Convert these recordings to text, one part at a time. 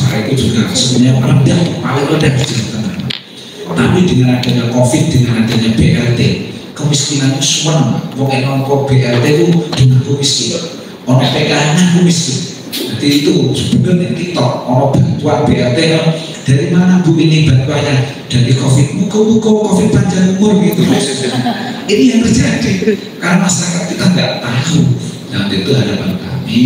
Jakarta itu juga sebenarnya rendah, paling rendah di Jawa Tengah. Tapi dengan adanya COVID, dengan adanya BLT, kemiskinan itu semua, pokoknya nongko BLT itu dengan miskin, orang PKN miskin. Jadi itu sebenarnya kita orang bantuan BLT dari mana Bu ini bantuannya? Dari COVID, muka-muka COVID panjang umur gitu. Ini yang terjadi karena masyarakat kita nggak tahu. Nah itu harapan kami,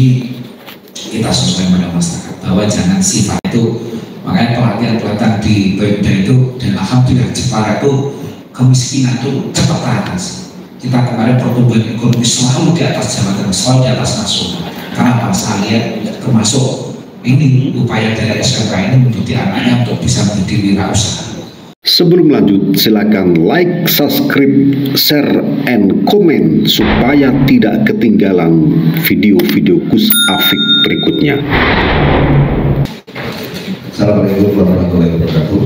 kita sesuai pada masyarakat bahwa jangan sifat itu. Makanya pelatihan di Pemda itu, dan alhamdulillah Jepara itu kemiskinan itu cepat atas. Kita kemarin pertumbuhan ekonomi selalu di atas Jawa Tengah, selalu di atas nasional. Karena saya lihat termasuk ini upaya dari SMK ini menjadi anaknya untuk bisa menjadi wirausaha. Sebelum lanjut, silakan like, subscribe, share, and comment supaya tidak ketinggalan video-video Gus Afik berikutnya. Assalamualaikum warahmatullahi wabarakatuh.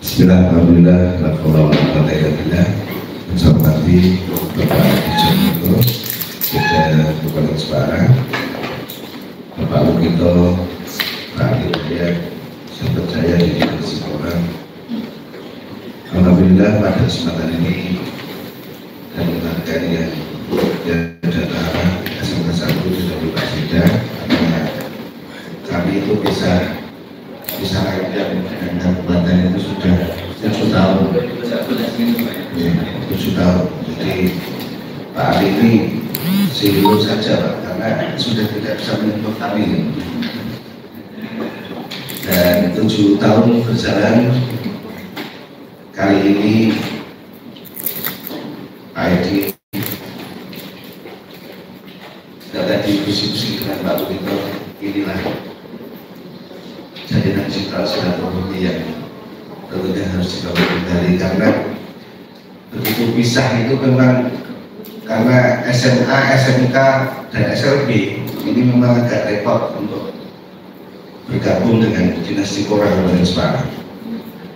Bismillahirrahmanirrahim. Saya hormati Bapak Dijonito, Beda Bupati Jepara, Bapak Lukito, Pak Hidayat, sahabat saya di Jepara. Alhamdulillah pada kesempatan ini dan menghargai yang datang SMK 1 sudah buka sidang, karena kami itu bisa rakyat dengan kabupaten itu sudah 7 tahun. 7 tahun. Jadi Pak Ali ini serius saja Pak, karena sudah tidak bisa menyentuh kami. Dan 7 tahun berjalan, kali ini Pak Edi tadi diskusi dengan Pak Lukito, inilah jadikan citra silaturahmi yang tentunya harus dibangun dari, karena begitu pisah itu memang karena SMA, SMK, dan SLB ini memang agak repot untuk bergabung dengan dinasti Kabupaten Jepara,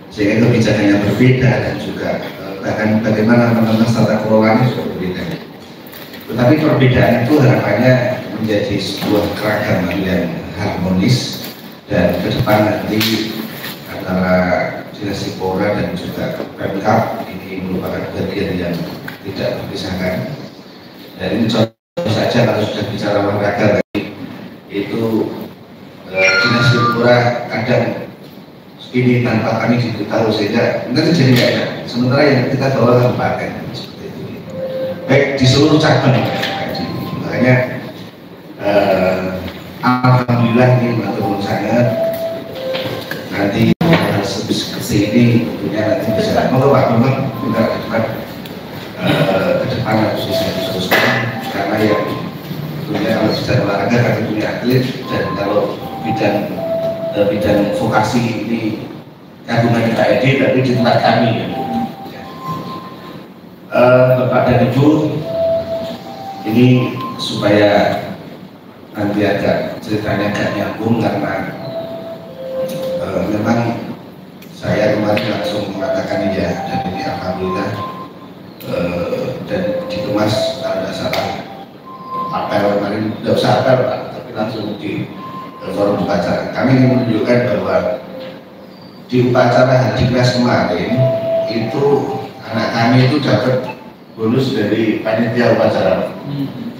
sehingga kebijakannya berbeda dan juga bahkan bagaimana menentukan tata kelolanya juga berbeda. Tetapi perbedaan itu harapannya menjadi sebuah keragaman yang harmonis, dan ke depan nanti antara dinasti Polra dan juga Pemkab ini merupakan bagian yang tidak terpisahkan. Dan ini contoh saja kalau sudah bicara olahraga tadi itu dinasti Polra kadang ini tanpa kami diberitahu sehingga nanti jadi nggak enak. Sementara yang kita bawa kabupaten seperti itu, baik di seluruh cabang. Makanya alhamdulillah ini menurut sangat. Nanti kesini tentunya nanti bisa kalau Pak memang kita ke depan harus bisa diteruskan, karena yang tentunya kalau sudah olahraga kami punya atlet, dan kalau bidang vokasi ini kandungan Pak Edi tapi di tempat kami ya. Bapak dan Ibu, ini supaya nanti agak ceritanya agak nyambung, karena memang saya kemarin langsung mengatakan ya, dan ini alhamdulillah dan dikemas kalau tidak salah apel kemarin, tidak usah apel Pak, tapi langsung di forum upacara. Kami ingin menunjukkan bahwa di upacara Hadiknas kemarin itu anak kami itu dapat bonus dari panitia upacara.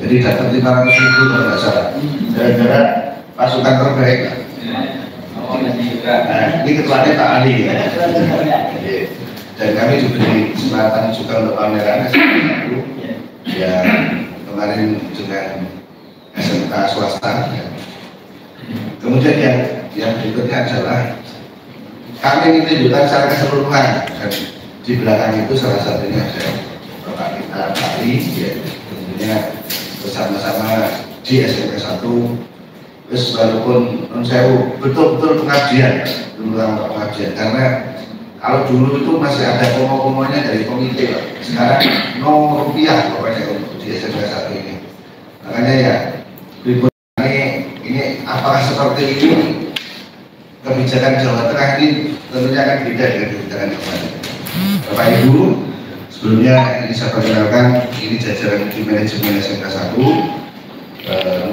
Jadi dapat 500.000 kalau tidak salah. Gara-gara pasukan terbaik. Nah, ini ketuanya Pak Ali ya. Dan kami diberi kesempatan juga untuk pameran SMK yang kemarin dengan SMK swasta. Kemudian yang berikutnya adalah kami ingin tunjukkan secara keseluruhan, dan di belakang itu salah satunya ada Bapak kita Pak Ali, ya, tentunya bersama-sama di SMK 1. Terus walaupun saya betul-betul pengabdian, karena kalau dulu itu masih ada komo-komonya dari komite, sekarang no rupiah pokoknya untuk di SMK 1 ini. Makanya ya berikutnya ini apakah seperti ini kebijakan Jawa Tengah ini tentunya akan beda dengan kebijakan kemarin. Bapak Ibu, sebelumnya ini saya perkenalkan, ini jajaran di manajemen SMK 1.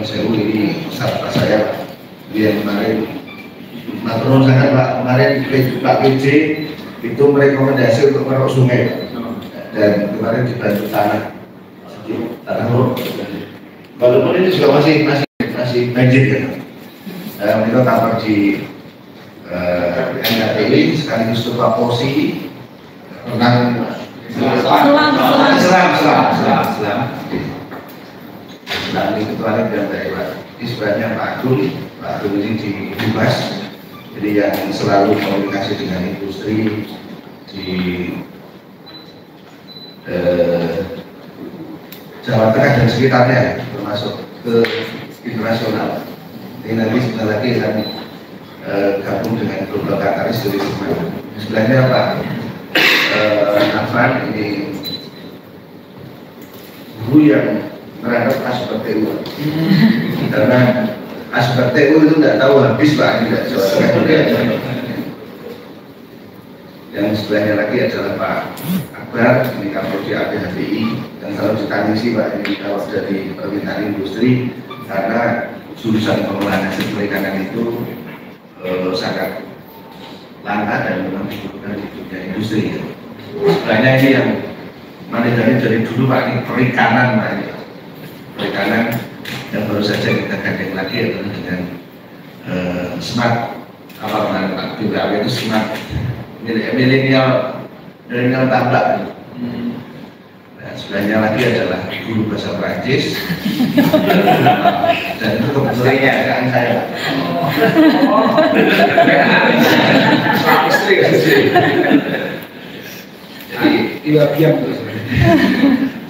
Sewu ini sahabat saya ini yang kemarin maturun sangat Pak, kemarin Pak PJ itu merekomendasi untuk merok sungai dan kemarin dibantu tanah walaupun ini juga masih banjir ya. Kita tampak di NKTI sekaligus ketua porsi tentang selam. Nah, ini ketuanya dan daerah. Ini sebenarnya Pak Agung ini di Humas, jadi yang selalu komunikasi dengan industri di Jawa Tengah dan sekitarnya, termasuk ke internasional. Ini nanti sebentar lagi akan gabung dengan beberapa katalis dari Sumatera. Sebenarnya Pak Afan ini guru yang merangkap Asper TU, karena Asper TU itu tidak tahu habis Pak, tidak Jawa Tengah juga. Yang sebelahnya lagi adalah Pak Akbar, ini Kapolri APHBI, dan kalau ditangisi Pak, ini kalau dari permintaan industri, karena jurusan pengolahan hasil perikanan itu sangat langka dan memang dibutuhkan di dunia industri. Sebenarnya ini yang dari dulu Pak, ini perikanan Pak, ini perikanan yang baru saja kita gandeng lagi adalah dengan smart apa namanya Pak BPAW itu smart milenial tambak. Nah, sebelahnya lagi adalah guru bahasa Prancis dan itu kebetulannya rekan saya.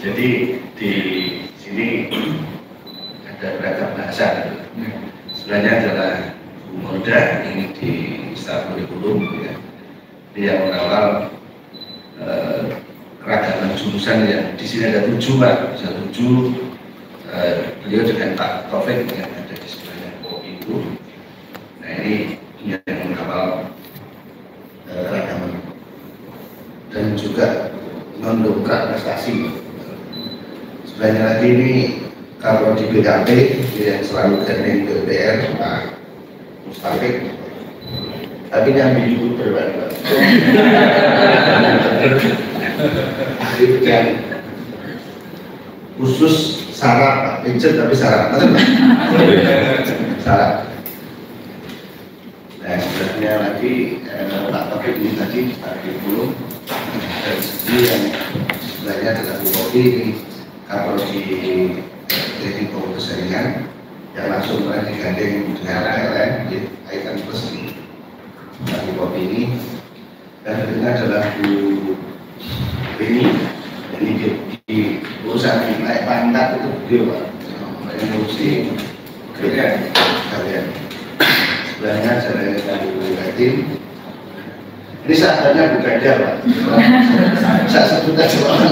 Jadi di sini ada beragam bahasa. Sebelahnya adalah Bu Moda, ini di staf kurikulum ya. Dia mengawal keragaman jurusan yang di sini ada 7 Pak, bisa 7. Beliau dengan Pak Taufik yang ada di sebelahnya itu. Nah ini yang mengawal keragaman dan juga mendongkrak prestasi. Sebelahnya lagi ini kalau di BKP yang selalu gandeng DPR Pak Mustafik, tapi yang ibu berbeda. Dan khusus saraf Pak, pincet tapi saraf, saraf. Nah sebenarnya lagi Pak Taufik ini tadi belum dari segi yang sebenarnya adalah Bu Kopi ini kalau di teknik keseringan yang langsung mulai digandeng dengan PLN Aikan Plus ini Bu Kopi ini, dan kedua adalah Bu ini di urusan naik pangkat itu beliau Pak, yang ngurusi kalian. Sebelahnya saya Bu Katin. Ini sahabatnya Bu Gajah Pak. Saya sebut aja orang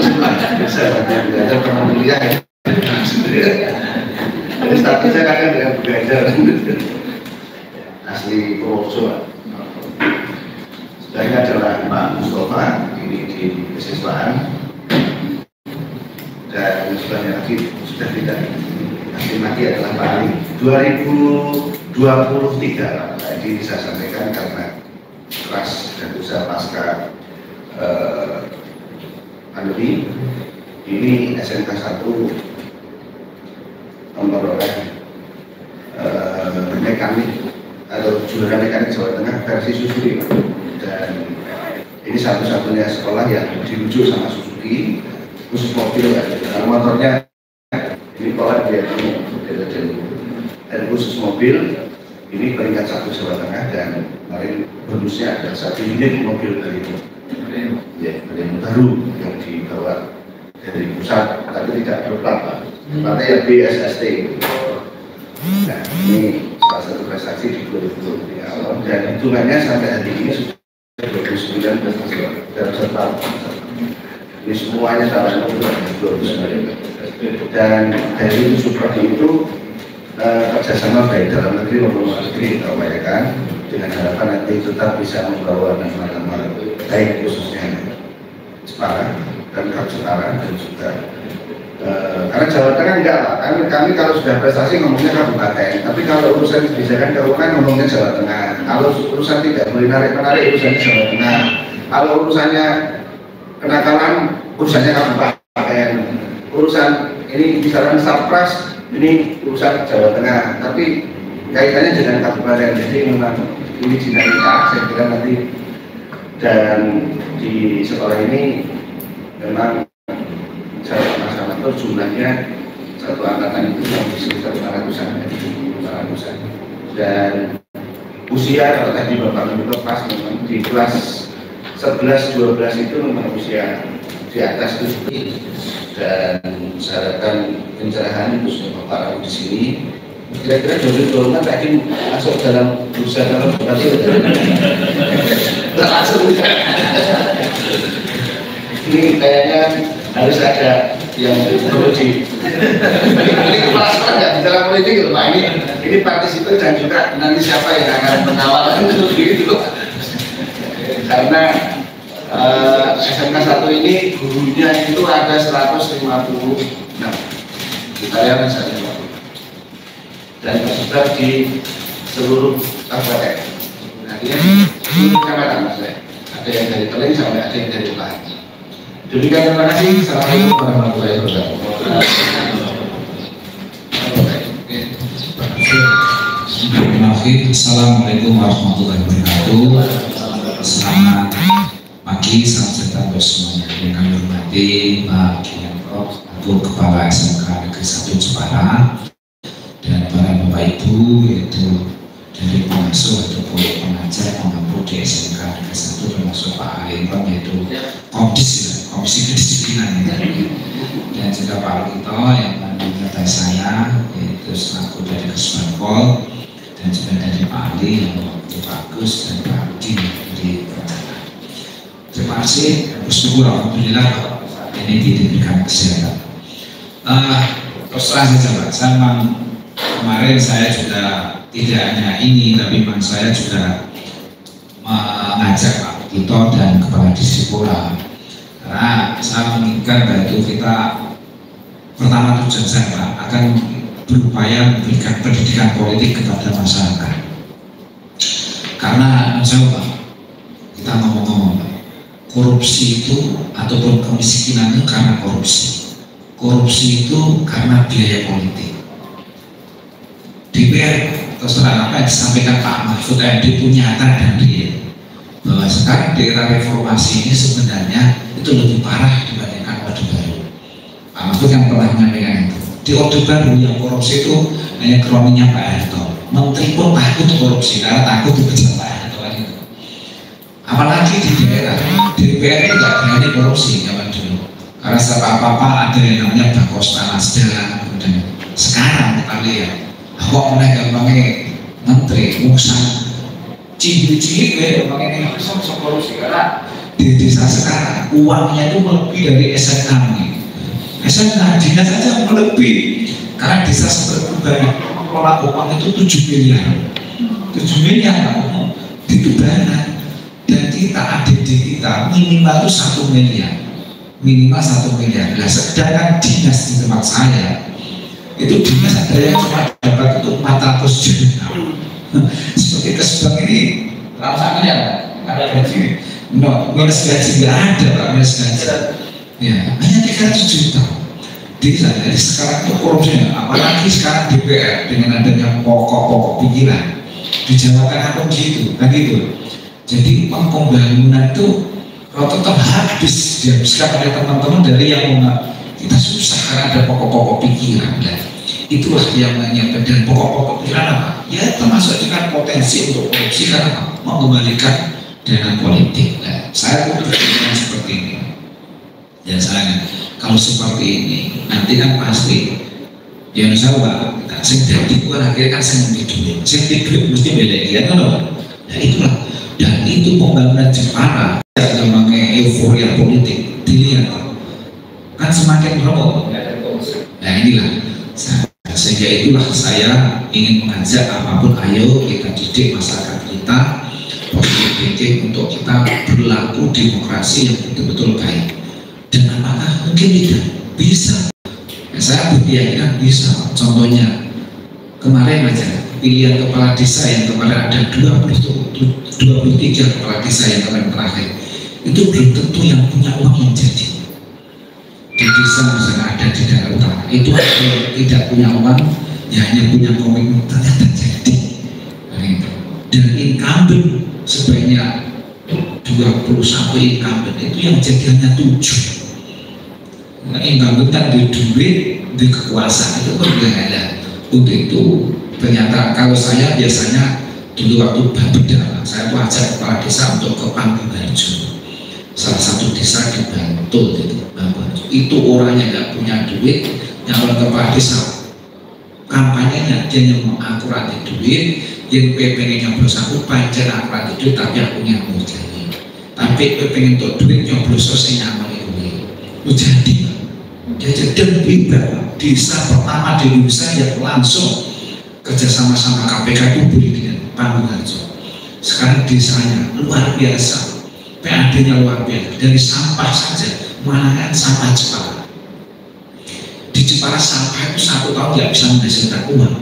sahabatnya Bu Gajah pernah kuliah. Jadi statusnya kakak dengan Bu Gajah. Asli Purworejo. Sebelahnya adalah Pak Mustafa, ini di kesiswaan. Dan sebelahnya lagi sudah tidak asli lagi adalah Pak Ali. 2023 tadi bisa sampaikan karena keras dan usaha pasca pandemi ini SMK 1 memperoleh mekanik atau juara mekanik Jawa Tengah versi Suzuki, dan ini satu-satunya sekolah yang dirujuk sama Suzuki khusus mobil ya. Kalau motornya ini pola dia dan khusus mobil ini peringkat 1 Jawa Tengah, dan kemarin bonusnya ada 1 unit mobil dari itu ya, dari baru yang dibawa dari pusat tapi tidak berplat Pak, platnya yang BSST. Nah ini salah satu prestasi di 2023 dan hitungannya sampai hari ini sudah 29 dan serta ini semuanya salah 29 dan dari itu seperti itu kerjasama baik dalam negeri maupun luar negeri kita upayakan dengan harapan nanti tetap bisa membawa nama-nama baik khususnya Jepara dan Kap Jepara dan juga Karena Jawa Tengah enggak lah, kami kalau sudah prestasi ngomongnya kabupaten, tapi kalau urusan kebijakan keuangan ngomongnya Jawa Tengah. Kalau urusan tidak boleh narik-menarik urusannya Jawa Tengah. Kalau urusannya kenakalan urusannya kabupaten. Urusan ini misalnya Sapras ini urusan Jawa Tengah, tapi kaitannya dengan kabupaten. Jadi memang ini dinamika, saya kira nanti, dan di sekolah ini memang sama-sama itu jumlahnya satu angkatan itu yang sekitar 500-an, dan usia kalau tadi Bapak Menko pas memang di kelas 11-12 itu memang usia di atas itu, dan saya harapkan pencerahan khususnya Bapak Rawi di sini kira-kira 2024 tadi masuk dalam bursa calon bupati langsung ini kayaknya harus ada yang perlu di ini kepala sekolah nggak bicara politik gitu Pak, ini partisipan dan juga nanti siapa yang akan menawarkan itu karena SMK 1 ini gurunya itu ada 156 kita lihat saja dan tersebar di seluruh kabupaten. Artinya seluruh kecamatan maksudnya ada yang dari Teling sampai ada yang dari Ulang. Demikian, terima kasih. Assalamualaikum warahmatullahi wabarakatuh. Assalamualaikum warahmatullahi wabarakatuh. Selamat pagi, salam sejahtera untuk semuanya. Yang kami hormati Pak Kianto, Ibu Kepala SMK Negeri 1 Jepara, dan para Bapak Ibu yaitu dari pengasuh ataupun pengajar pengampu di SMK Negeri 1 termasuk Pak Alimron yaitu Komisi Kedisiplinan dan juga Pak Lito yang menyertai saya yaitu selaku dari Kesbangpol dan juga dari Pak Ali yang waktu bagus dan Pak Din dari Pertanian. Terima kasih, bersyukur alhamdulillah ini diberikan kesehatan. Terus terang saja Pak, saya memang kemarin saya juga tidak hanya ini, tapi memang saya juga mengajak Pak Tito dan Kepala Disipora karena saya menginginkan bahwa kita pertama tujuan saya Pak akan berupaya memberikan pendidikan politik kepada masyarakat karena Pak, kita ngomong-ngomong korupsi itu ataupun kemiskinan itu karena korupsi itu karena biaya politik. DPR terserah apa yang disampaikan Pak Mahfud MD itu nyata dan real bahwa sekarang di era reformasi ini sebenarnya itu lebih parah dibandingkan Orde Baru. Pak Mahfud yang pernah menyampaikan itu di Orde Baru yang korupsi itu hanya kroninya Pak Harto, menteri pun takut korupsi karena takut dipecat Pak Harto itu. Apalagi di daerah DPR itu nggak berani korupsi zaman dulu karena setelah apa-apa ada yang namanya Bakosta Nasdaq. Kemudian sekarang kita lihat kok mereka gampangnya menteri urusan cilik-cilik ya gampangnya bisa korupsi karena di desa sekarang uangnya itu melebihi dari SMK ini. SMK dinas saja melebihi karena desa seperti mengelola uang itu 7 miliar itu banyak, dan kita ADD kita minimal itu 1 miliar Nah, sedangkan dinas di tempat saya itu dinas ada yang cuma dapat itu 400 juta seperti Kesbang ini rasanya ada gaji minus gaji nggak ada Pak, minus gaji ya hanya 300 juta. Jadi sekarang itu korupsinya apalagi sekarang DPR dengan adanya pokok-pokok pikiran di Jawa Tengah pun gitu kan gitu. Jadi pembangunan itu kalau tetap dihabiskan oleh teman-teman dari yang kita susah karena ada pokok-pokok pikiran. Itulah yang menyiapkan, dan pokok-pokok pikiran apa? Ya termasuk dengan potensi untuk korupsi karena mengembalikan dana politik. Nah, saya pun berpikir seperti ini. Dan saya kalau seperti ini nanti kan pasti yang saya sing dadi ku akhirnya kan sing duit mesti belek ya kan. Nah itulah, dan itu pembangunan Jepara yang memakai euforia politik dilihat kan semakin berapa. Nah inilah sehingga itulah saya ingin mengajak apapun ayo kita didik masyarakat kita positif thinking untuk kita berlaku demokrasi yang betul-betul baik. Dan apakah mungkin tidak bisa Saya berkeyakinan bisa. Contohnya kemarin aja pilihan kepala desa yang kemarin ada 23 kepala desa yang kemarin terakhir, itu belum tentu yang punya uang yang jadi. Di desa misalnya ada di daerah utara itu ada yang tidak punya uang, ya hanya punya komitmen, ternyata jadi. Dan incumbent sebanyak 21 incumbent itu yang jadi hanya 7. Nah, incumbent kan di duit, di kekuasaan itu berbeda. Untuk itu ternyata kalau saya biasanya dulu waktu Bapeda, saya tuh ajak kepala desa untuk ke Panggiharjo, salah satu desa di Bantul itu orangnya nggak punya duit, yang kepala desa kampanyenya dia yang mengakurati duit, yang pengen nyoblos aku pancen akurati duit tapi aku yang mau jadi, tapi pengen untuk duit nyoblos sosial nyaman itu jadi. Dia jadi desa pertama di Indonesia yang langsung kerjasama-sama KPK itu beli dengan Panggiharjo. Sekarang desanya luar biasa, PAD-nya luar biasa. Dari sampah saja, malahan sampah Jepara. Di Jepara sampah itu 1 tahun nggak bisa menghasilkan uang,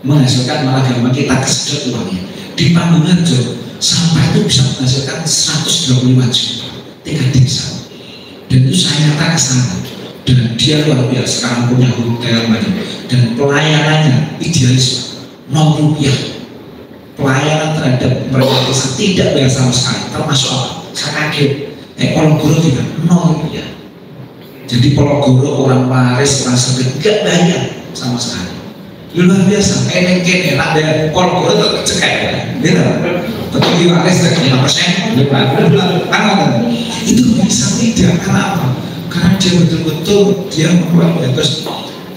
menghasilkan malah gampang kita kesedot uangnya. Di Panggiharjo sampah itu bisa menghasilkan 125 juta 3 desa. Dan itu saya nyata ke sana, dan dia luar biasa. Sekarang punya hotel banyak, dan pelayanannya idealis, 0 rupiah. Pelayanan terhadap mereka desa tidak bayar sama sekali, termasuk apa? Saya kaget, Pologoro tidak 0 rupiah. Jadi Pologoro orang waris, orang sakit nggak bayar sama sekali. Luar biasa, kene ada Pologoro tetap cekai ya, gitu. Tetap diwaris dari 5%, itu bisa tidak, karena apa? Karena dia betul-betul dia mengeluarkan. Terus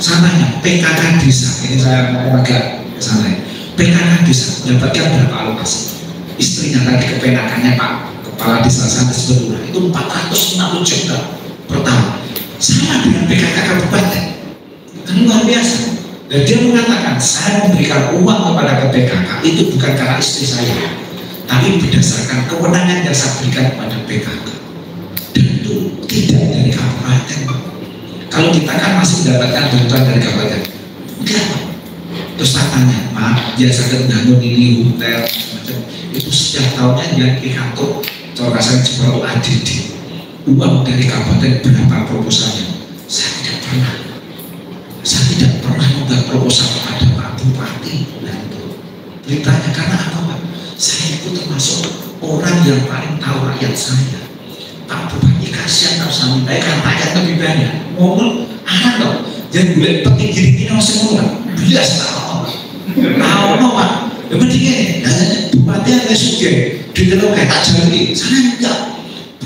sananya PKK desa, ini saya mau agak ke sana ya. PKK desa mendapatkan berapa alokasi? Istrinya tadi kepenakannya Pak Kepala Desa sana sebetulnya itu 450 juta per tahun. Sama dengan PKK kabupaten, kan luar biasa. Dan dia mengatakan saya memberikan uang kepada PKK itu bukan karena istri saya, tapi berdasarkan kewenangan yang saya berikan kepada PKK. Dan itu tidak dari kabupaten. Kalau kita kan masih mendapatkan bantuan dari kabupaten, enggak. Terus tanya, Pak, biasa bangun ini hotel macam itu setiap tahunnya yang dikatur Corasan Jepara ADD uang dari kabupaten berapa proposalnya? Saya tidak pernah membuat proposal kepada Pak Bupati. Nah itu beritanya karena apa Pak? Saya itu termasuk orang yang paling tahu rakyat saya. Pak Bupati kasihan kalau saya minta kan rakyat lebih banyak. Ngomong anak loh, jangan boleh petik gini-gini masih ngomong. Bias tahu Pak. Yang penting Bupati ada suka di dalam kayak tak jadi. Saya enggak.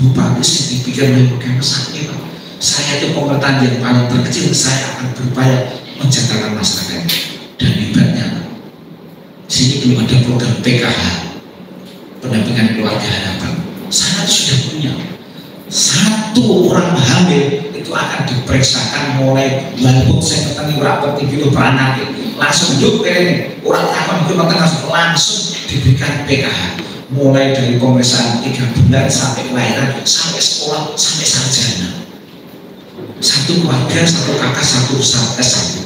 Bupati sih dipikir kayak sakit Pak. Saya itu pemerintahan yang paling terkecil, saya akan berupaya menjadikan masyarakat. Dan hebatnya, sini belum ada program PKH, pendampingan keluarga harapan. Saya sudah punya 1 orang hamil itu akan diperiksakan mulai walaupun saya ketemu rapat di kilo beranak langsung duduk ini orang takut itu langsung diberikan PKH mulai dari pemeriksaan 3 bulan sampai kelahiran sampai sekolah sampai sarjana. 1 keluarga, 1 kakak, 1 S1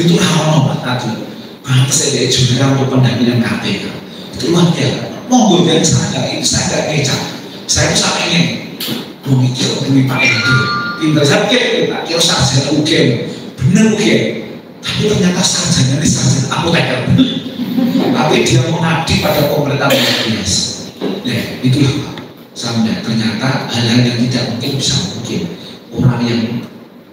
itu awal tadi pantas saya juara untuk pendampingan KPK itu luar biasa. Monggo dari saya itu saya tidak ngecap, saya bisa ingin memikir demi Pak Edi pintar sakit, tak kira sarjana UGM bener UGM tapi ternyata sarjana ini sarjana apoteker tapi dia mengabdi pada pemerintahan yang biasa. Ya itulah Pak, sampai ternyata hal-hal yang tidak mungkin bisa mungkin. Orang yang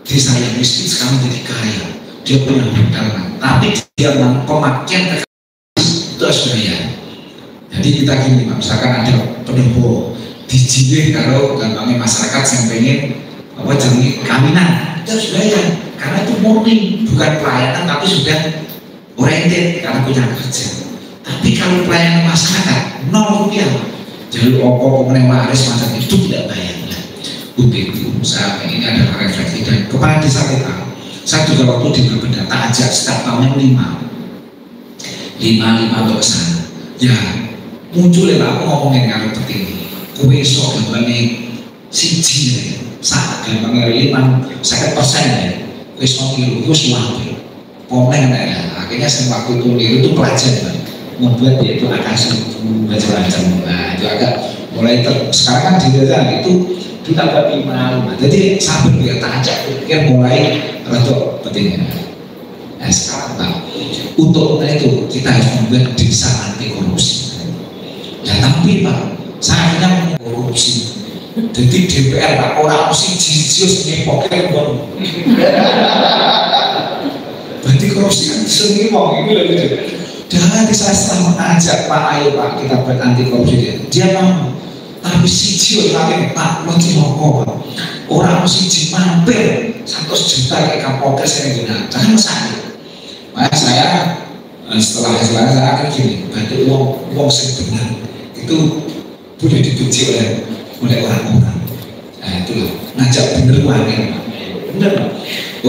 desa yang miskin sekarang jadi kaya, dia punya hotel, tapi dia pemakaian itu harus bayar. Jadi kita gini Pak, misalkan ada penembo dijilih kalau gampangnya masyarakat yang pengen apa jadi kawinan, itu harus bayar karena itu murni bukan pelayanan tapi sudah oriented karena punya kerja. Tapi kalau pelayanan masyarakat 0 rupiah, jalur opo pemenang waris macam itu tidak bayar. Untuk itu saya ini ada refleksi dan kepala desa kita. Saya juga waktu di Bapeda tak ajak setiap tahunnya 5 untuk kesana. Ya muncul ya aku ngomongin kalau seperti ini. Kue sok gampangnya siji ya, saat gampangnya 5% ya. wis niru itu suami pomeng ya. Akhirnya saya waktu itu niru itu pelajaran membuat dia itu akasi macam-macam. Nah itu agak mulai sekarang kan di desa itu kita agak malu. Jadi sabar ya tak ajak pikir mulai rada pentingnya. Nah sekarang Pak, untuk itu kita harus membuat desa anti korupsi. Ya tapi Pak, saya hanya korupsi. Jadi DPR Pak orang mesti jisius ngepokin bon. Berarti korupsi kan seni mau ini loh gitu. Dan saya setelah mengajak Pak ayo Pak kita buat anti korupsi dia mau. Tapi si Jio lagi Pak Loti Moko Pak. Orang mesti mampir 100 juta kayak Kapolres saya guna. Jangan masalah. Makanya saya setelah saya akan gini. Berarti uang sebenar itu boleh dibenci oleh orang-orang. Nah itulah ngajak bener uangnya Pak. Bener Pak.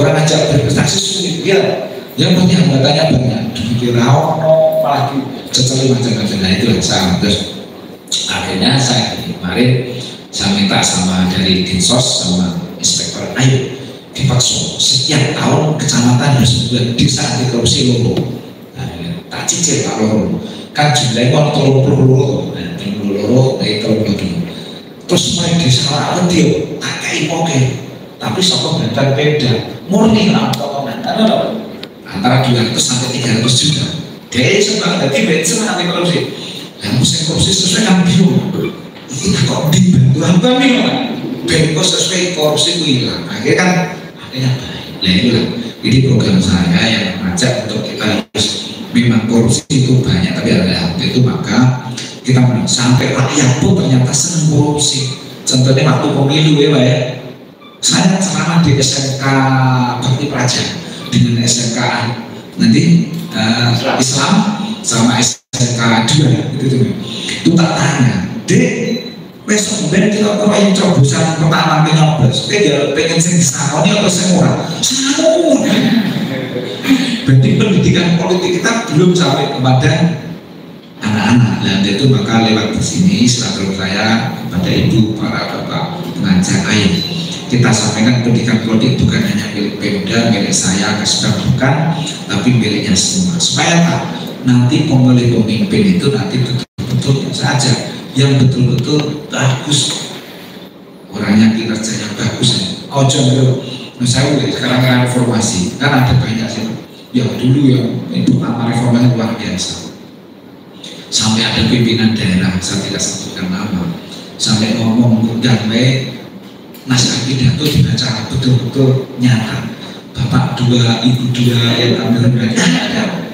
Orang ngajak berprestasi sulit ya. Yang punya anggotanya banyak. Dikira malah diceceli macam-macam. Nah itulah saya terus. Akhirnya saya kemarin saya minta sama dari Dinsos sama Inspektor Air dipaksa setiap tahun kecamatan harus membuat desa anti korupsi loro. Nah, tak cicil Pak loro. Kan jumlahnya kan 30 loro, terus mulai desa apa dia tak kayak oke. Tapi sokong bantuan beda murni lah potongan antara 200 sampai 300 juta. Dia suka jadi bensin anti korupsi. Yang musim korupsi sesuai kan bingung. Ini kok dibantu apa nih? Bengkok sesuai korupsi itu hilang. Akhirnya kan akhirnya baik. Nah itulah. Jadi program saya yang mengajak untuk kita harus memang korupsi itu banyak, tapi ada hal itu maka kita sampai rakyat pun ternyata senang korupsi. Contohnya waktu pemilu ya Pak ya. Saya ceramah di SMK Bakti Praja dengan SMK nanti Islam sama SMK 2 itu tak tanya dek besok ben kita yang cobosan pertama penyoblos pengen sing disakoni atau sing ora samun. Berarti pendidikan politik kita belum sampai kepada anak-anak dan itu maka lewat di sini selalu saya kepada ibu para bapak pengajar air kita sampaikan pendidikan politik bukan hanya milik Pemda, milik saya, Kasbah bukan, tapi miliknya semua. Supaya tak nanti pemilih pemimpin itu nanti betul-betul saja yang betul-betul bagus, orangnya kinerjanya bagus. Oh contoh, saya udah sekarang kan reformasi, kan ada banyak sih. Ya dulu yang itu nama reformasi luar biasa. Sampai ada pimpinan daerah, saya tidak sebutkan nama, sampai ngomong damai. Naskah pidato dibaca betul-betul nyata. Bapak 2, Ibu 2 yang ambil berarti ada.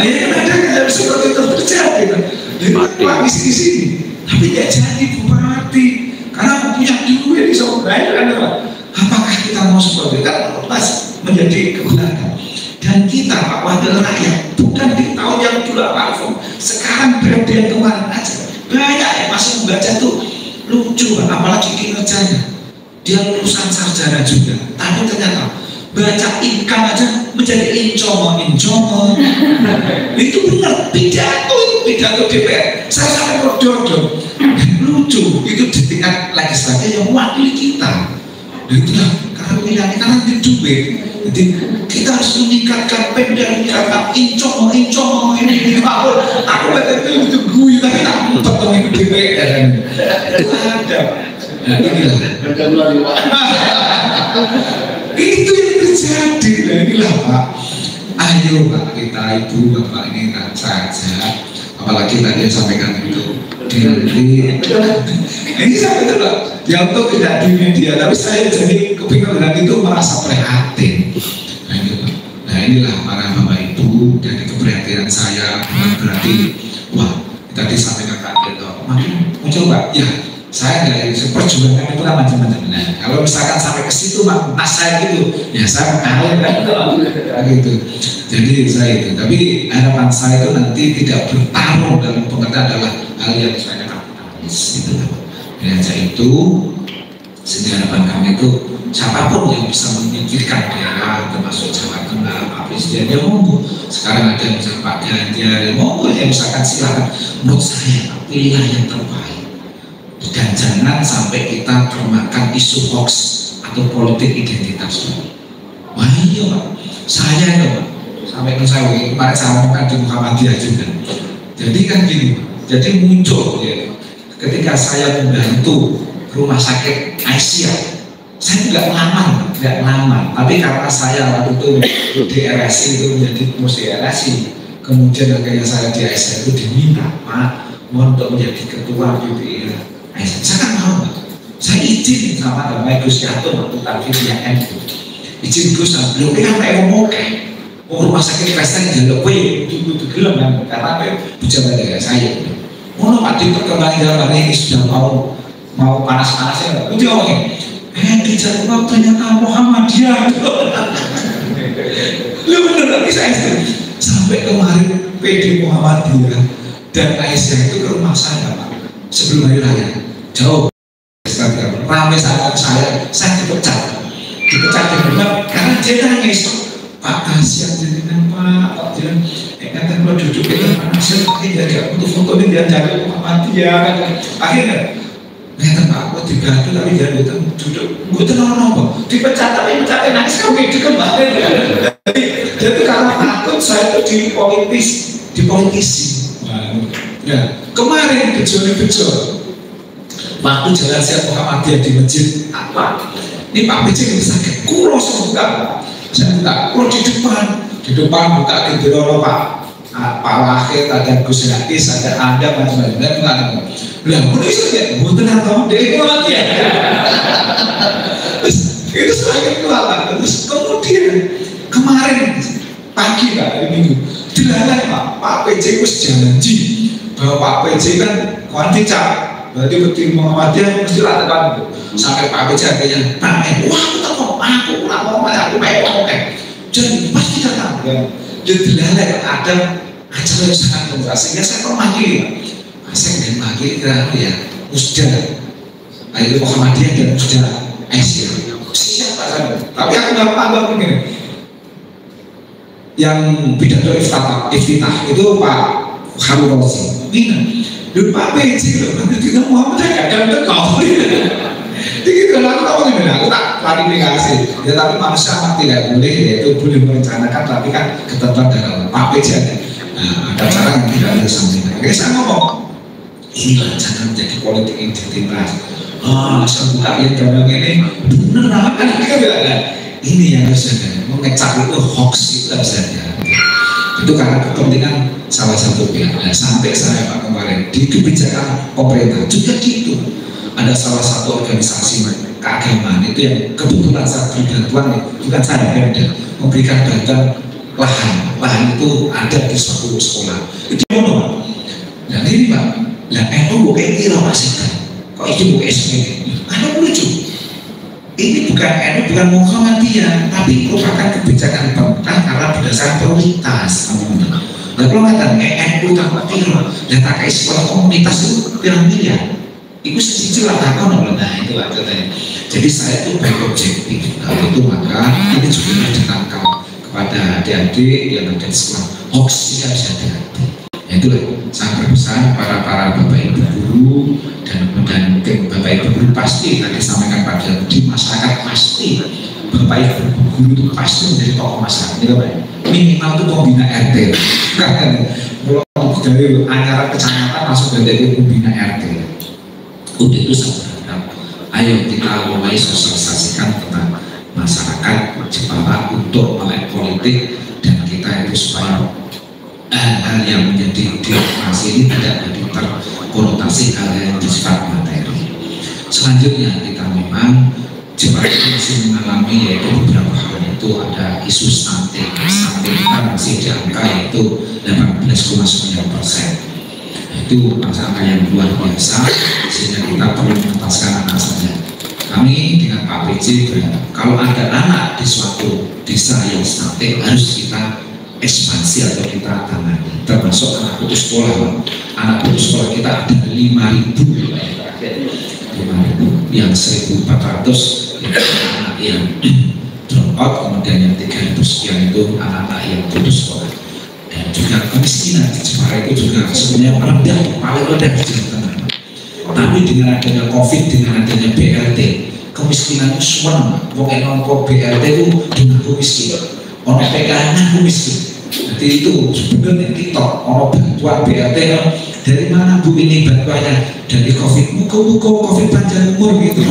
Ya ada seperti itu terjadi. Dia di sini, tapi dia jadi bupati karena punya duit di Surabaya kan Pak. Apakah kita mau seperti itu? Kan mas menjadi kegunaan. Dan kita Pak Wakil Rakyat bukan di tahun yang dulu Pak sekarang periode yang kemarin aja banyak yang masih membaca tuh. Lucu apalagi kinerjanya dia lulusan sarjana juga tapi ternyata baca income aja menjadi incomo itu benar pidato DPR saya sampai berdodol lucu itu di tingkat legislatif yang mewakili kita dan itulah karena pilihan kita nanti duit jadi kita harus meningkatkan Pemda meningkatkan incomo ini aku baca itu gue tapi tak potong itu DPR itu ada nah inilah itu yang terjadi nah inilah Pak ayo Pak kita ibu bapak ini saja apalagi tadi yang sampaikan itu ini saya betul Pak ya untuk tidak di media tapi saya jadi kepingin dengan itu merasa prihatin nah inilah para bapak ibu dari keprihatinan saya berarti wah tadi sampaikan Pak Dedo makin muncul Pak ya saya dari perjuangan itu kan macam-macam nah kalau misalkan sampai ke situ mas saya gitu ya saya mengalir kan gitu jadi saya itu tapi harapan saya itu nanti tidak bertarung dalam pengertian adalah hal yang saya kapitalis itu dan saya itu sehingga harapan kami itu siapapun yang bisa memikirkan daerah termasuk Jawa Tengah Pak Presiden ya monggo sekarang ada misalnya Pak Ganjar monggo ya misalkan silakan menurut saya pilihlah yang terbaik dan jangan sampai kita termakan isu hoax atau politik identitas Wah iya Pak, saya itu Pak, sampai ke saya kemarin saya ngomongkan di Muhammadiyah juga. Jadi kan gini, jadi muncul ya, ketika saya membantu rumah sakit Aisyah, saya nggak nyaman, tapi karena saya waktu itu di RSI itu menjadi pengurus di RSI, kemudian akhirnya saya di Aisyah itu diminta, Pak, mohon untuk menjadi ketua PBI Aisyah. Saya kan mau, saya izin sama namanya Gus Yato waktu tarifnya NU, izin Gus, belum kan kayak ngomong rumah sakit Kristen jalur kue itu gelem kan, karena apa bicara dengan saya. Mau Pak di perkembangan zaman ini sudah mau panas-panasnya, itu ngomongin. Di jadwal ternyata Muhammadiyah. Lu bener lagi saya sampai kemarin PD Muhammadiyah dan Aisyah itu ke rumah saya Pak sebelum hari raya jauh ramai saya dipecat di rumah karena dia nangis, Pak kasihan jenengan Pak jangan ingatan kalau duduk di depan saya pakai jadi aku foto ini dia jaga Muhammadiyah kan akhirnya ngeten Pak, aku dibantu tapi jangan duduk, gue tenang Pak, dipecat tapi mencapin nangis kami dikembangin. Jadi karena takut saya itu dipolitisi. Nah, kemarin bejo waktu jalan siap Muhammadiyah di masjid apa? Ini Pak BC yang sakit, kulo sebuka, saya buka, kulo di depan buka gendera Pak Wahid, ada Gus Yakis, ada Anda macam-macam. Bilang, boleh saja, bukan tahu deh Muhammadiyah. Itu semakin kuat. Terus kemudian kemarin pagi Pak, hari Minggu, dilarang Pak PC itu janji bahwa Pak PC kan kuantica, berarti betul Muhammadiyah mesti lakukan. Sampai Pak PC akhirnya tanya, wah aku tak mau, aku mau jadi pasti datang. Jadi dilarang ada acara yang sangat besar, sehingga saya termanggil. Saya ingin bagi ya Musda, ayo Muhammadiyah dan Musda Aisyah. Siapa saya? Tapi aku nggak paham begini. Yang pidato iftitah itu Pak Harun Rosi. Ini, Pak PJ loh, nanti kita Muhammadiyah kadang kau. Jadi kalau aku tahu gimana, aku tak klarifikasi. Ya tapi manusia tidak boleh, yaitu boleh merencanakan, tapi kan ketentuan dalam Pak PJ ada cara yang tidak ada sampaikan. Oke, saya ngomong. Inilah jangan menjadi politik identitas. Langsung buka yang gambar ini bener kan ini yang harus ada mengecap itu hoax itu harus ada. Itu karena kepentingan salah satu pihak. Sampai saya Pak kemarin di kebijakan pemerintah juga gitu. Ada salah satu organisasi keagamaan itu yang kebetulan saat bantuan bukan saya yang memberikan bantuan lahan itu ada di suatu sekolah. Itu mau dan ini Pak. Nah, itu bukan kira masihkan. Kok itu bukan SPG? Ada lucu. Ini bukan Muhammadiyah, tapi merupakan kebijakan pemerintah karena berdasarkan prioritas. Nah, kalau kata NU tak kira, dan tak kayak sekolah komunitas itu pirang miliar. Itu sisi lah nah itu katanya. Jadi saya itu baik objektif. Nah, itu maka ini juga harus ditangkap kepada adik-adik yang ada di sekolah. Hoax tidak bisa hati-hati. Itulah sangat besar para bapak ibu guru dan mungkin bapak ibu guru pasti tadi sampaikan pada di masyarakat pasti bapak ibu guru itu pasti menjadi tokoh masyarakat minimal itu pembina RT kan mulai dari anggaran kecamatan langsung dari pembina RT udah itu saya berharap ayo kita mulai sosialisasikan tentang masyarakat Jepara untuk melek politik dan kita itu supaya hal yang menjadi demokrasi ini tidak menjadi terkonotasi hal yang bersifat materi. Selanjutnya kita memang Jepara masih mengalami yaitu beberapa hal itu ada isu stunting kita masih di angka yaitu 18,9%. Itu angka yang luar biasa sehingga kita perlu menuntaskan anak saja. Kami dengan Pak PJ kalau ada anak di suatu desa yang stunting harus kita ekspansi atau kita tangani termasuk anak putus sekolah. Anak putus sekolah kita ada 5.000 yang 1.400 anak yang drop out, kemudian yang 300 sekian itu anak-anak yang putus sekolah. Dan juga kemiskinan di Jepara itu juga sebenarnya rendah, paling rendah di Jawa Tengah. Tapi dengan adanya COVID, dengan adanya BLT, kemiskinan itu suwen, wong nampa BLT itu dingaku miskin, ono PKN aku miskin. Jadi itu sebenarnya TikTok, ono bantuan BLT dari mana Bu ini bantuannya? Dari COVID, muka COVID panjang umur gitu.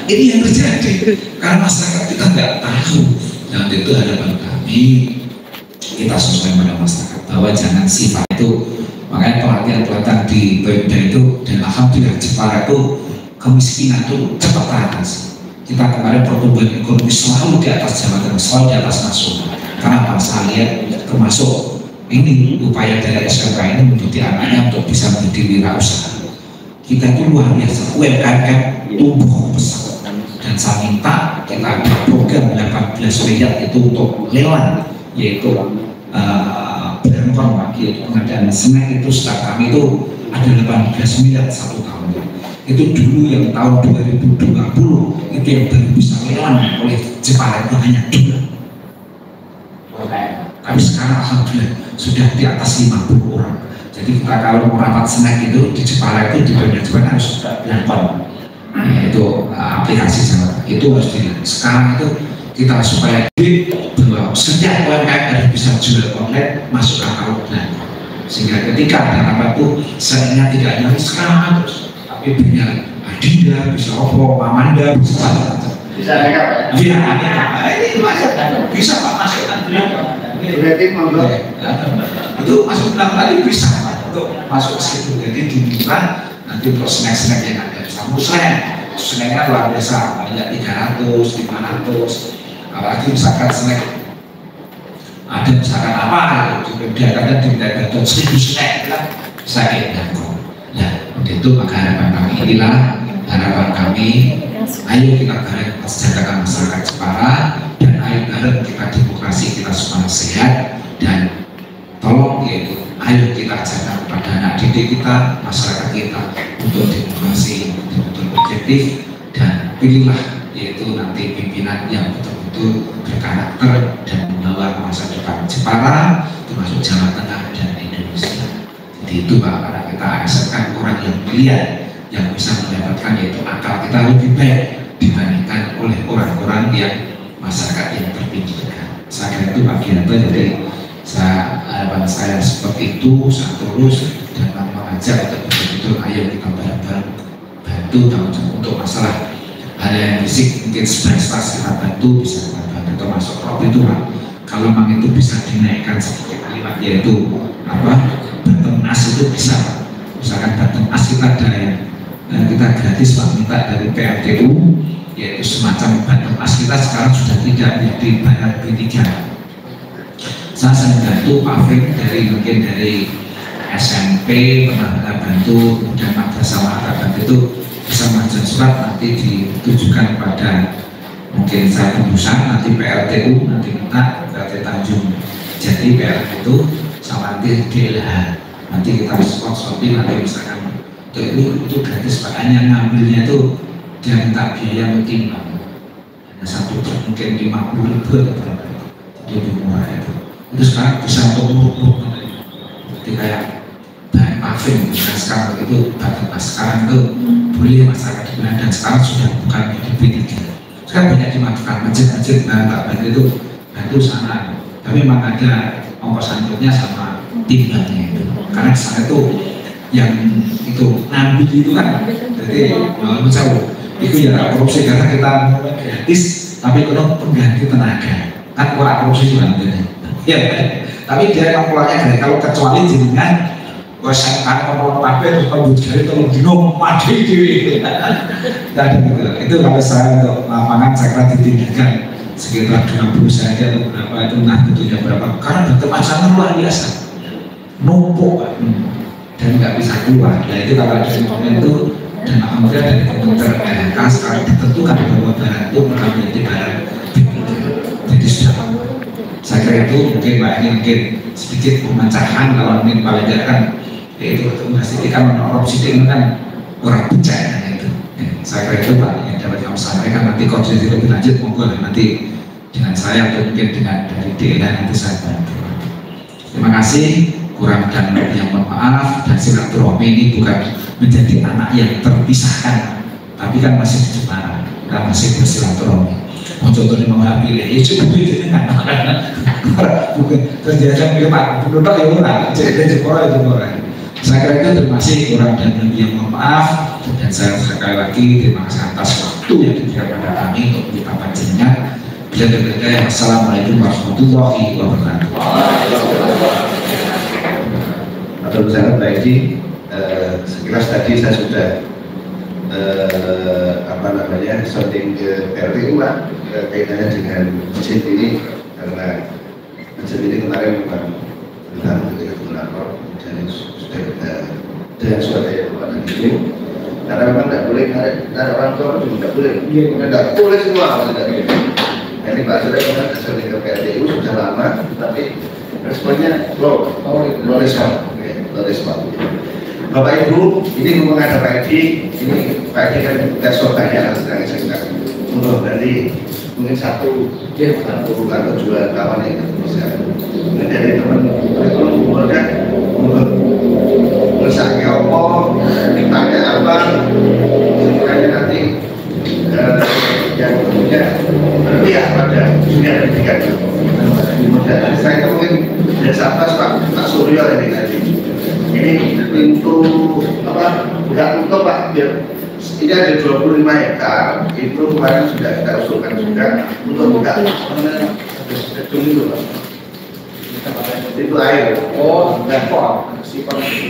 Ini yang terjadi karena masyarakat kita nggak tahu. Nah itu harapan kami, kita sesuai pada masyarakat bahwa jangan sifat itu. Makanya pelatihan di Pemda itu, dan alhamdulillah Jepara itu kemiskinan itu cepat teratasi. Kita kemarin pertumbuhan ekonomi selalu di atas Jawa Tengah, selalu di atas nasional. Karena apa? Saya lihat termasuk ini upaya dari SMK ini menjadi anaknya untuk bisa menjadi wirausaha. Kita itu luar biasa, UMKM tumbuh pesat. Dan saya minta kita ada program 18 miliar itu untuk lelang, yaitu berangkong lagi pengadaan snack itu setiap kami itu ada 18 miliar satu tahun. Itu dulu yang tahun 2020 itu yang baru bisa lelang oleh Jepara itu hanya 2. Tapi sekarang alhamdulillah sudah di atas 50 orang. Jadi kita kalau mau rapat snack itu di Jepara itu di Jepara harus berangkong. Itu aplikasi sama itu harus dilihat. Sekarang itu kita supaya bahwa setiap UMKM harus bisa jual online masuk akal belanja, sehingga ketika ada apa itu seringnya tidak hanya sekarang terus, tapi punya Adinda, bisa Oppo, Mamanda, bisa mereka iya ini bisa Pak masukkan berarti monggo itu masuk dalam tadi bisa untuk masuk ke situ. Jadi dibuka nanti untuk snack-snack yang ada samu snacknya luar biasa, banyak 300, 500. Apalagi misalkan snack ada misalkan apa juga kadang tidak ada 1000 snack kan saya ingin. Nah itu maka harapan kami inilah harapan kami, ayo kita bareng sejahterakan masyarakat Jepara, dan ayo bareng kita demokrasi kita semua sehat, dan tolong yaitu ayo kita ajarkan kepada anak didik kita, masyarakat kita untuk demokrasi betul-betul objektif, dan pilihlah yaitu nanti pimpinan yang betul-betul berkarakter dan membawa masa depan Jepara termasuk Jawa Tengah dan Indonesia. Jadi itu Pak, karena kita asaskan orang yang brilian yang bisa mendapatkan yaitu akal kita lebih baik dibandingkan oleh orang-orang yang masyarakat yang berpendidikan. Saya kira itu Pak Gianto, jadi harapan saya seperti itu, saya terus dan mengajak untuk betul-betul ayo kita bareng-bareng bantu untuk masalah hal yang fisik mungkin prestasi kita bantu, bisa kita bantu termasuk rok itu Pak. Kalau memang itu bisa dinaikkan sedikit kalimat yaitu apa, batem as itu bisa, misalkan batem as kita ada yang kita gratis Pak minta dari PRTU, yaitu semacam batem as kita sekarang sudah tidak di bayar B3. Saya bantu Pak Frik dari mungkin dari SMP pernah kita bantu, kemudian madrasah itu bisa mengajukan surat nanti ditujukan pada mungkin saya tembusan nanti PLTU nanti minta PLT Tanjung, jadi PLT itu sama nanti DLH nanti kita sponsori nanti misalkan itu gratis Pak, hanya ngambilnya itu dia minta biaya mungkin hanya satu truk mungkin 50.000 atau berapa, jadi lebih murah itu sekarang bisa untuk umur jadi kayak bahan paving dan sekarang itu bahan sekarang itu boleh masyarakat di Belanda, dan sekarang sudah bukan di B3. Sekarang banyak dimajukan masjid-masjid dan tak itu bantu sana, tapi memang ada ongkos angkutnya sama timbangnya itu, karena sana itu yang itu ngambil itu kan, jadi jauh itu ya korupsi karena kita gratis, tapi kalau pengganti tenaga kan orang korupsi juga nanti. Ya, tapi dia yang pulangnya dari kalau kecuali jenengan saya kan ngomong apa terus kamu jadi tolong dino mati dewi. Dan itu kalau saya untuk lapangan saya kira ditinggikan sekitar 20 saja atau berapa itu nah tentunya berapa karena bertemasannya luar biasa numpuk dan nggak bisa keluar. Nah itu kalau dari momen itu dan alhamdulillah dari komputer RK sekarang ditentukan bahwa barang itu menjadi barang jadi sudah. Saya kira itu mungkin Pak ini mungkin sedikit pemecahan kalau mungkin paling tidak kan yaitu masih kan menolak sidik kan orang percaya itu. Saya kira itu Pak yang dapat kami sampaikan, nanti koordinasi lebih lanjut monggo nanti dengan saya atau mungkin dengan dari DLH nanti saya bantu. Terima kasih, kurang dan lebih yang mohon maaf, dan silaturahmi ini bukan menjadi anak yang terpisahkan tapi kan masih di Jepara. masih bersilaturahmi. Contohnya mau pilih, ya cukup itu bukan terjadi pilih Pak Gubernur ya orang, jadi orang itu orang. Saya kira itu terima kasih kurang dan lebih yang mohon maaf, dan saya sekali lagi terima kasih atas waktu yang diberikan pada kami untuk kita panjenengan. Bila berkata Assalamualaikum warahmatullahi wabarakatuh. Atau misalnya Pak Edi, sekilas tadi saya sudah sounding ke PLTU Pak, kaitannya dengan masjid ini, karena masjid ini kemarin memang tentang kebetulan dan sudah kita dengan suatu kepada ini, karena memang tidak boleh ada orang tua juga tidak boleh, tidak boleh semua tidak boleh. Ini Pak sudah pernah sounding ke PLTU sudah lama, tapi responnya low respon. Bapak Ibu, ini ngomong ada Pak Edi, ini Pak Edi kan besok banyak sedang saya untuk dari mungkin satu atau dua kawan yang bisa. Mungkin dari teman keluarga untuk ngesaknya apa, ditanya apa, sekiranya nanti yang punya berpihak pada dunia pendidikan. Dan saya itu mungkin dari Sabas Pak Suryo ini tadi. Ini pintu apa? Bukan untuk Pak. Ini ada 25 hektar. Itu kemarin sudah kita usulkan juga untuk buka gedung itu Pak. Pintu air. Oh,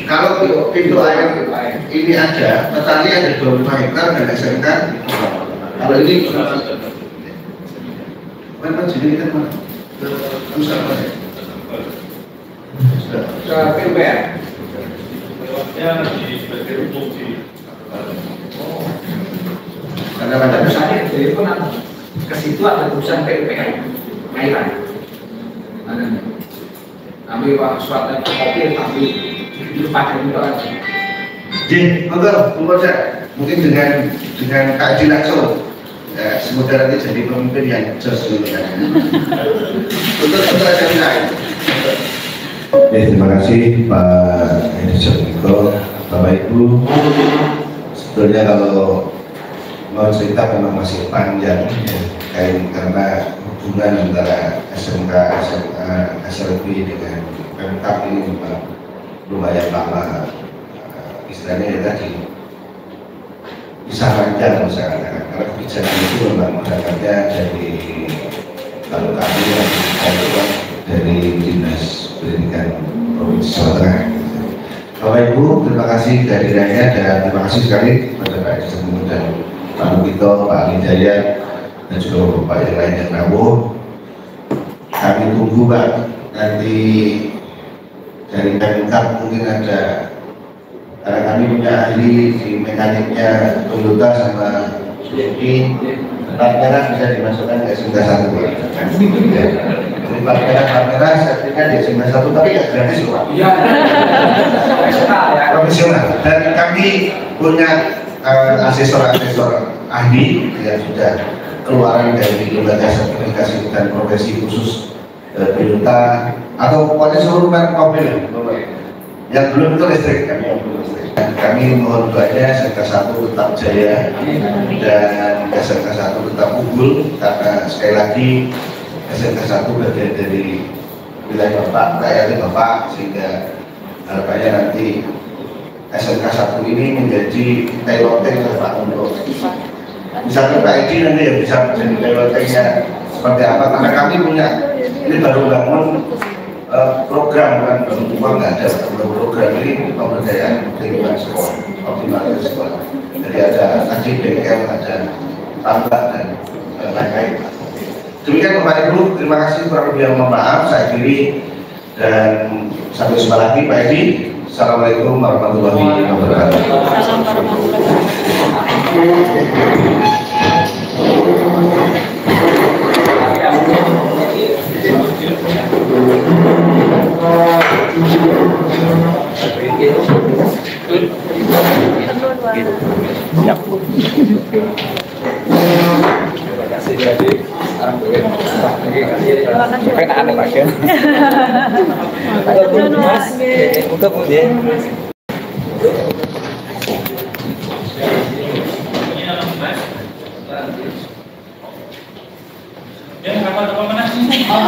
kalau pintu air ini ada, petani ada 25 hektar dan SMK. Kalau ini memang jadi kita mana? Pusat mana? Sudah PUPR. Lewatnya di bagian umum di. Karena pada pusatnya itu pun ke situ ada urusan PUPR, airan. Ada. Ambil suatu kopi, ambil itu pakai itu aja. Jadi, mungkin dengan Kak Edi langsung. Ya, semoga nanti jadi pemimpin yang jos dulu kan. Untuk acara lain. Terima kasih Pak Edi Jomiko, Bapak Ibu. Sebetulnya kalau mau cerita memang masih panjang ya, karena hubungan antara SMK, SMA, SLB dengan Pemkab ini memang lumayan lama. Istilahnya ya tadi bisa panjang misalnya, karena kebijakan itu memang berangkatnya dari kalau kami yang dari Dinas Pendidikan Provinsi Jawa Tengah. Bapak Ibu, terima kasih kehadirannya dan terima kasih sekali kepada Pak Edi dan Pak Lukito, Pak Hidayat dan juga Bapak yang lain yang rawuh. Kami tunggu Pak, nanti dari Pemkab mungkin ada. Karena kami punya ahli di mekaniknya Toyota sama Suzuki, plat merah bisa dimasukkan ke SMK 1 Pak. Jadi plat merah sertifikat di SMK 1 tapi nggak gratis loh Pak. Iya. Profesional. Dan kami punya asesor ahli yang sudah keluaran dari lembaga sertifikasi dan profesi khusus Toyota atau pokoknya seluruh merek mobil. Yang belum itu listrik, kami mohon doanya SMK 1 tetap jaya dan SMK 1 tetap unggul, karena sekali lagi SMK 1 bagian dari wilayah Bapak, rakyatnya Bapak, sehingga harapannya nanti SMK 1 ini menjadi pilotnya Pak untuk misalkan Pak Edi nanti yang bisa menjadi pilotnya seperti apa, karena kami punya ini baru bangun program bukan bentuk uang, nggak ada program ini pemberdayaan lingkungan sekolah, optimalisasi sekolah. Jadi ada tadi bengkel, ada tambak dan lain-lain. Demikian Bapak Ibu, terima kasih kurang lebih yang mohon maaf saya akhiri dan sampai jumpa lagi Pak Edi. Assalamualaikum warahmatullahi wabarakatuh. Terima kasih. Ya, rapat apa mana? Oh,